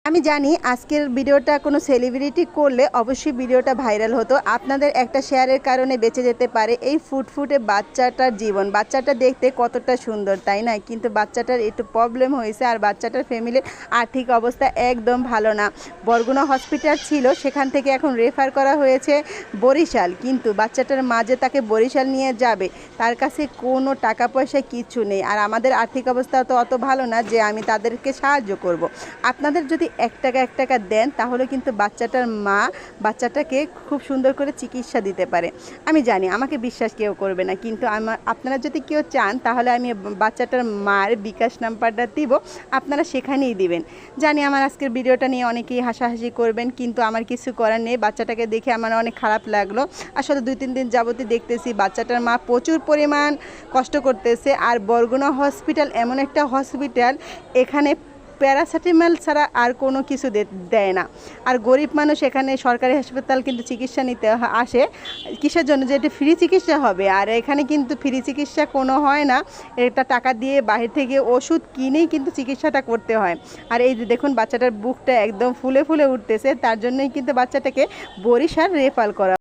আমি জানি আজকের ভিডিওটা কোনো সেলিব্রিটি করলে অবশ্যই ভিডিওটা ভাইরাল হতো। আপনাদের একটা শেয়ারের কারণে বেঁচে যেতে পারে এই ফুটফুটে বাচ্চাটার জীবন। বাচ্চাটা দেখতে কতটা সুন্দর, তাই না? কিন্তু বাচ্চাটার একটু প্রবলেম হয়েছে, আর বাচ্চাটার ফ্যামিলির আর্থিক অবস্থা একদম ভালো না। বরগুনা হসপিটাল ছিল, সেখান থেকে এখন রেফার করা হয়েছে বরিশাল। কিন্তু বাচ্চাটার মাঝে তাকে বরিশাল নিয়ে যাবে, তার কাছে কোনো টাকা পয়সা কিচ্ছু নেই। আর আমাদের আর্থিক অবস্থা তো অত ভালো না যে আমি তাদেরকে সাহায্য করব। আপনাদের যদি এক টাকা দেন তাহলে কিন্তু বাচ্চাটার মা বাচ্চাটাকে খুব সুন্দর করে চিকিৎসা দিতে পারে। আমি জানি আমাকে বিশ্বাস কেউ করবে না, কিন্তু আপনারা যদি কেউ চান তাহলে আমি বাচ্চাটার মার বিকাশ নাম্বারটা দিব, আপনারা সেখানেই দিবেন। জানি আমার আজকের ভিডিওটা নিয়ে অনেকেই হাসাহাসি করবেন, কিন্তু আমার কিছু করার নেই। বাচ্চাটাকে দেখে আমার অনেক খারাপ লাগলো। আসলে 2-3 দিন যাবতই দেখতেছি বাচ্চাটার মা প্রচুর পরিমাণ কষ্ট করতেছে। আর বরগুনা হসপিটাল এমন একটা হসপিটাল, এখানে প্যারাসিটামল ছাড়া আর কোনো কিছু দেয় না। আর গরিব মানুষ এখানে সরকারি হাসপাতাল কিন্তু চিকিৎসা নিতে আসে কিসের জন্য, যে এটা ফ্রি চিকিৎসা হবে। আর এখানে কিন্তু ফ্রি চিকিৎসা কোনো হয় না, এটা টাকা দিয়ে বাহির থেকে ওষুধ কিনেই কিন্তু চিকিৎসাটা করতে হয়। আর এই যে দেখুন বাচ্চাটার বুকটা একদম ফুলে ফুলে উঠতেছে, তার জন্যই কিন্তু বাচ্চাটাকে বরিশাল রেফার করা।